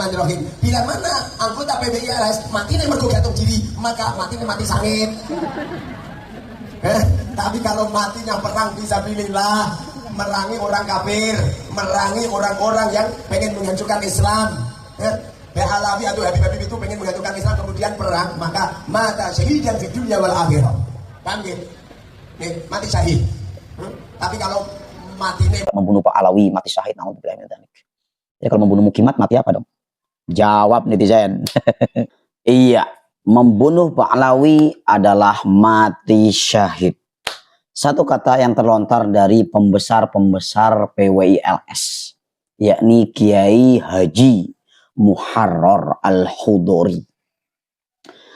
Bismillahirrahmanirrahim. Bila mana anggota PBILS mati nih mergo gantung diri, maka mati nih mati sangit. Tapi kalau matinya perang fisabilillah, merangi orang kafir, merangi orang-orang yang pengen menghancurkan Islam. Alawi atau Habib-Habib itu pengen menghancurkan Islam kemudian perang, maka mata syahidan di dunia wal akhirah. Paham gitu? Nih, mati syahid. Tapi kalau mati nih membunuh Pak Alawi mati syahid, naudzubillah min dzalik. Jadi kalau membunuh Mukimat mati apa dong? Jawab netizen. Iya, membunuh Pak Alawi adalah mati syahid. Satu kata yang terlontar dari pembesar-pembesar PWILS, yakni Kiai Haji Muharrar Al-Hudori.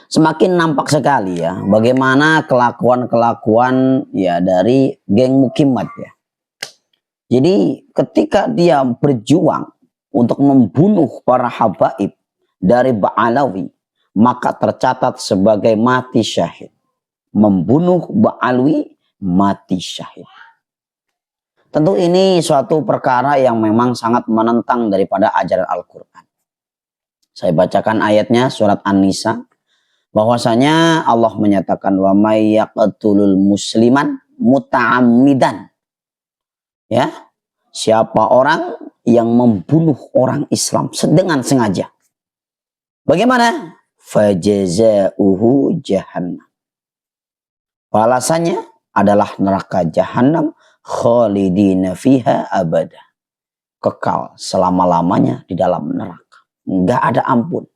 Semakin nampak sekali ya bagaimana kelakuan-kelakuan ya dari geng Mukimat ya. Jadi ketika dia berjuang untuk membunuh para habaib dari Ba'alawi, maka tercatat sebagai mati syahid. Membunuh Ba'alawi mati syahid. Tentu ini suatu perkara yang memang sangat menentang daripada ajaran Al-Quran. Saya bacakan ayatnya surat An-Nisa. Bahwasanya Allah menyatakan wa may yaqtulul musliman muta'ammidan. Ya, siapa orang yang membunuh orang Islam dengan sengaja. Bagaimana? Fajazauhu jahannam. Balasannya adalah neraka jahanam khalidina fiha abada. Kekal selama-lamanya di dalam neraka. Enggak ada ampun.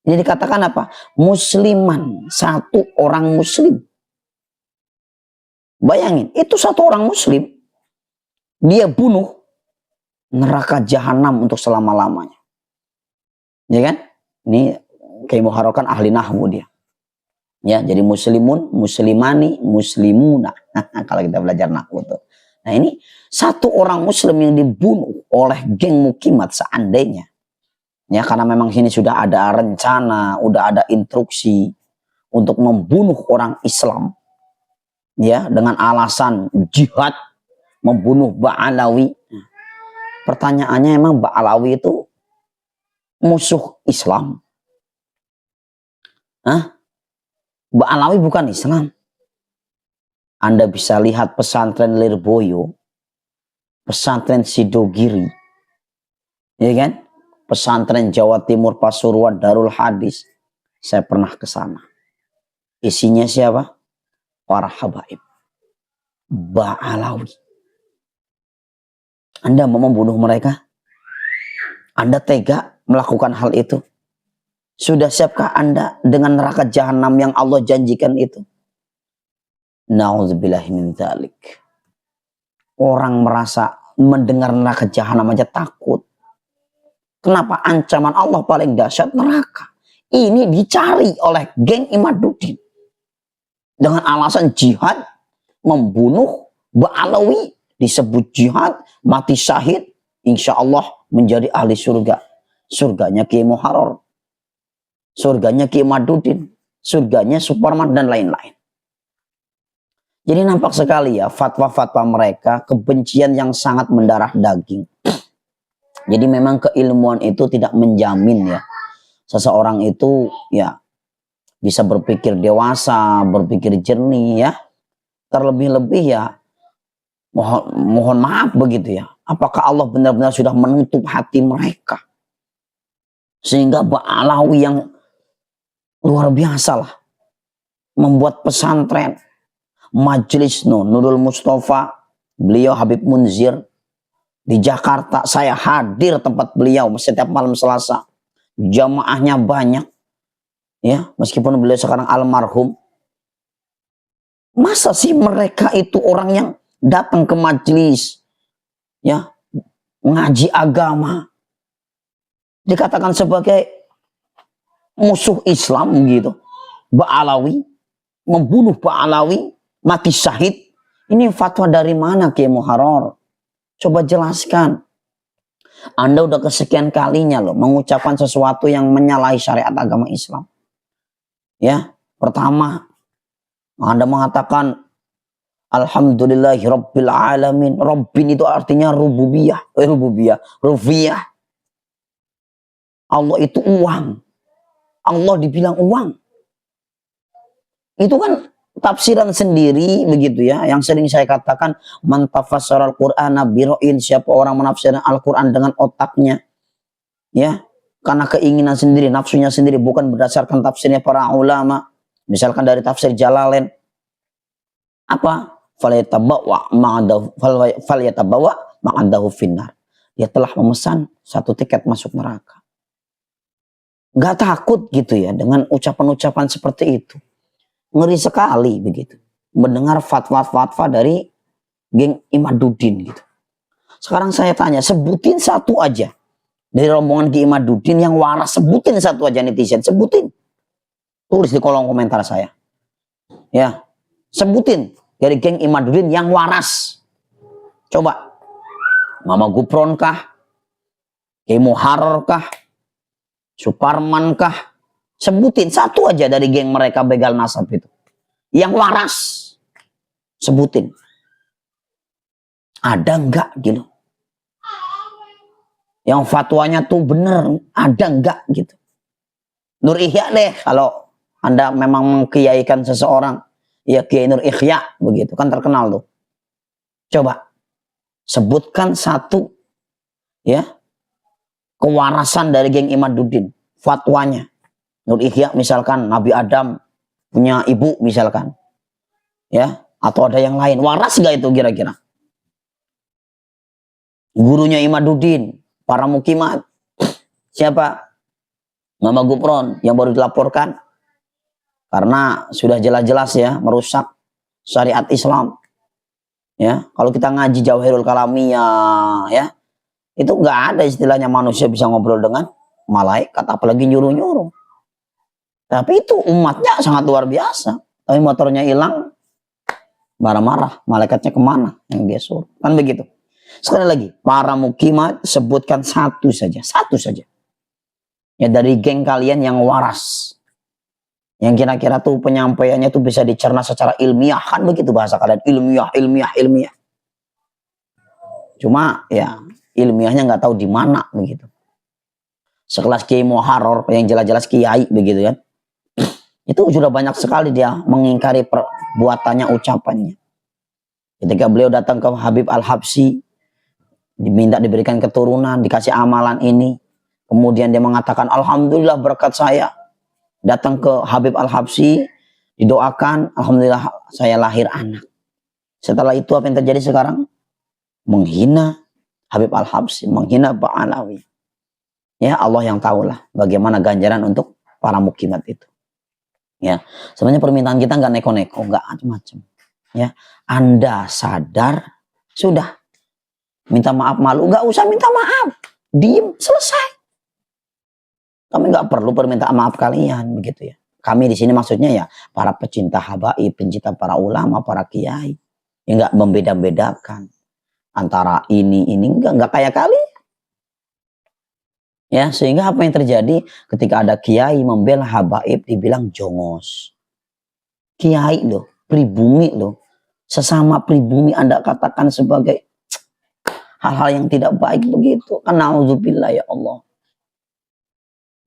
Ini dikatakan apa? Musliman, satu orang muslim. Bayangin, itu satu orang muslim. Dia bunuh, neraka jahanam untuk selama-lamanya. Ya kan? Ini Kiai Muharrar kan ahli nahwu dia. Ya, jadi muslimun, muslimani, muslimuna. Kalau kita belajar nahwu tuh. Nah, ini satu orang muslim yang dibunuh oleh geng Mukimat seandainya. Ya, karena memang sini sudah ada rencana, udah ada instruksi untuk membunuh orang Islam. Ya, dengan alasan jihad, membunuh Ba'alawi. Pertanyaannya, emang Ba'alawi itu musuh Islam? Hah? Ba'alawi bukan Islam. Anda bisa lihat pesantren Lirboyo, pesantren Sidogiri, ya kan? Pesantren Jawa Timur Pasuruan Darul Hadis. Saya pernah ke sana. Isinya siapa? Para habaib Ba'alawi. Anda mau membunuh mereka? Anda tega melakukan hal itu? Sudah siapkah Anda dengan neraka jahanam yang Allah janjikan itu? Na'udzubillahi min dzalik. Orang merasa mendengar neraka jahanam aja takut. Kenapa? Ancaman Allah paling dahsyat neraka. Ini dicari oleh geng Imaduddin. Dengan alasan jihad, membunuh Ba'alawi. Disebut jihad, mati syahid. Insya Allah menjadi ahli surga. Surganya Kiai Muharrar. Surganya Kiai Imaduddin. Surganya Suparman dan lain-lain. Jadi nampak sekali ya fatwa-fatwa mereka. Kebencian yang sangat mendarah daging. Jadi memang keilmuan itu tidak menjamin ya. Seseorang itu ya bisa berpikir dewasa, berpikir jernih ya. Terlebih-lebih ya mohon maaf begitu ya. Apakah Allah benar-benar sudah menutup hati mereka? Sehingga Ba'alawi yang luar biasa lah. Membuat pesantren. Majelis Nurul Mustafa. Beliau Habib Munzir. Di Jakarta saya hadir tempat beliau setiap malam Selasa. Jamaahnya banyak. Ya, meskipun beliau sekarang almarhum. Masa sih mereka itu orang yang datang ke majelis ya, ngaji agama dikatakan sebagai musuh Islam gitu. Ba'alawi, membunuh Ba'alawi, mati syahid. Ini fatwa dari mana Kiai Muharrar? Coba jelaskan. Anda udah kesekian kalinya loh mengucapkan sesuatu yang menyalahi syariat agama Islam. Ya, pertama Anda mengatakan Alhamdulillahi Rabbil Alamin. Rabbin itu artinya rububiyah. Rububiyah. Allah itu uang. Allah dibilang uang. Itu kan tafsiran sendiri begitu ya, yang sering saya katakan, man tafassara al-Qur'ana biro'in, siapa orang menafsirkan Al-Qur'an dengan otaknya, ya, karena keinginan sendiri, nafsunya sendiri, bukan berdasarkan tafsirnya para ulama. Misalkan dari tafsir Jalalain, apa? Falyatabawa ma'adahu finnar. Dia telah memesan satu tiket masuk neraka. Nggak takut gitu ya dengan ucapan-ucapan seperti itu. Ngeri sekali begitu mendengar fatwa-fatwa dari geng Imaduddin gitu. Sekarang saya tanya, sebutin satu aja dari rombongan Ki Imaduddin yang waras, sebutin satu aja netizen, sebutin. Tulis di kolom komentar saya. Ya, sebutin dari geng Imaduddin yang waras. Coba. Mama Gupron kah? Ki Muharrar kah? Suparman kah? Sebutin satu aja dari geng mereka begal nasab itu. Yang waras. Sebutin. Ada enggak gitu. Yang fatwanya tuh bener. Ada enggak gitu. Nur Ihya deh. Kalau Anda memang mengkiaikan seseorang. Ya Kiai Nur Ihya. Begitu. Kan terkenal tuh. Coba. Sebutkan satu. Ya. Kewarasan dari geng Imaduddin. Fatwanya. Nur Ihya misalkan Nabi Adam punya ibu misalkan, ya, atau ada yang lain, waras gak itu kira-kira? Gurunya Imaduddin, para mukimat, siapa? Mama Gupron yang baru dilaporkan karena sudah jelas-jelas ya merusak syariat Islam. Ya, kalau kita ngaji Jauhirul Kalamiyah, ya, itu nggak ada istilahnya manusia bisa ngobrol dengan malaikat, apalagi nyuruh-nyuruh. Tapi itu umatnya sangat luar biasa. Tapi motornya hilang, marah-marah. Malaikatnya kemana yang dia suruh? Kan begitu. Sekali lagi, para mukimat sebutkan satu saja. Satu saja. Ya dari geng kalian yang waras. Yang kira-kira tuh penyampaiannya tuh bisa dicerna secara ilmiah. Kan begitu bahasa kalian. Ilmiah. Cuma ya ilmiahnya nggak tahu di mana begitu. Sekelas Kiai Muharrar yang jelas-jelas kiai begitu kan. Itu sudah banyak sekali dia mengingkari perbuatannya, ucapannya. Ketika beliau datang ke Habib Al-Habsyi, diminta diberikan keturunan, dikasih amalan ini. Kemudian dia mengatakan, alhamdulillah berkat saya. Datang ke Habib Al-Habsyi, didoakan, alhamdulillah saya lahir anak. Setelah itu apa yang terjadi sekarang? Menghina Habib Al-Habsyi, menghina Pak Alawi. Ya Allah yang tahulah bagaimana ganjaran untuk para mukimat itu. Ya, sebenarnya permintaan kita nggak neko-neko, nggak macam-macam. Ya, Anda sadar, sudah minta maaf malu, nggak usah minta maaf, diem, selesai. Kami nggak perlu permintaan maaf kalian, begitu ya. Kami di sini maksudnya ya para pecinta habaib, pencinta para ulama, para kiai, yang nggak membeda-bedakan antara ini nggak kayak kalian. Ya, sehingga apa yang terjadi ketika ada kiai membela habaib dibilang jongos. Kiai loh, pribumi loh. Sesama pribumi Anda katakan sebagai hal-hal yang tidak baik begitu. Kan na'udzubillah ya Allah.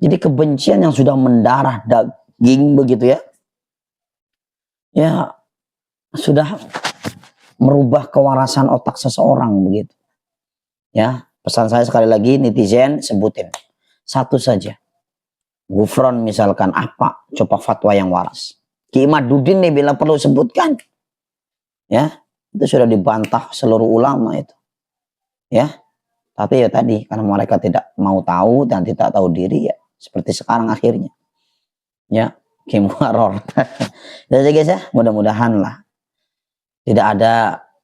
Jadi kebencian yang sudah mendarah daging begitu ya. Ya, sudah merubah kewarasan otak seseorang begitu. Ya. Pesan saya sekali lagi, netizen sebutin satu saja. Gufron misalkan apa? Coba fatwa yang waras. Ki Imaduddin nih bila perlu sebutkan. Ya, itu sudah dibantah seluruh ulama itu. Ya, tapi ya tadi karena mereka tidak mau tahu dan tidak tahu diri ya seperti sekarang akhirnya. Ya, Ki Muharrar. Jadi guys ya, mudah-mudahan lah tidak ada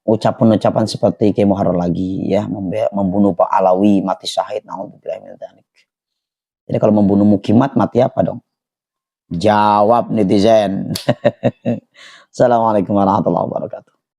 ucapan-ucapan seperti Kiai Muharrar lagi ya, membunuh Pak Alawi mati syahid, naudzubillah min dzalik. Jadi kalau membunuh mukimat mati apa dong? Jawab netizen. Assalamualaikum warahmatullahi wabarakatuh.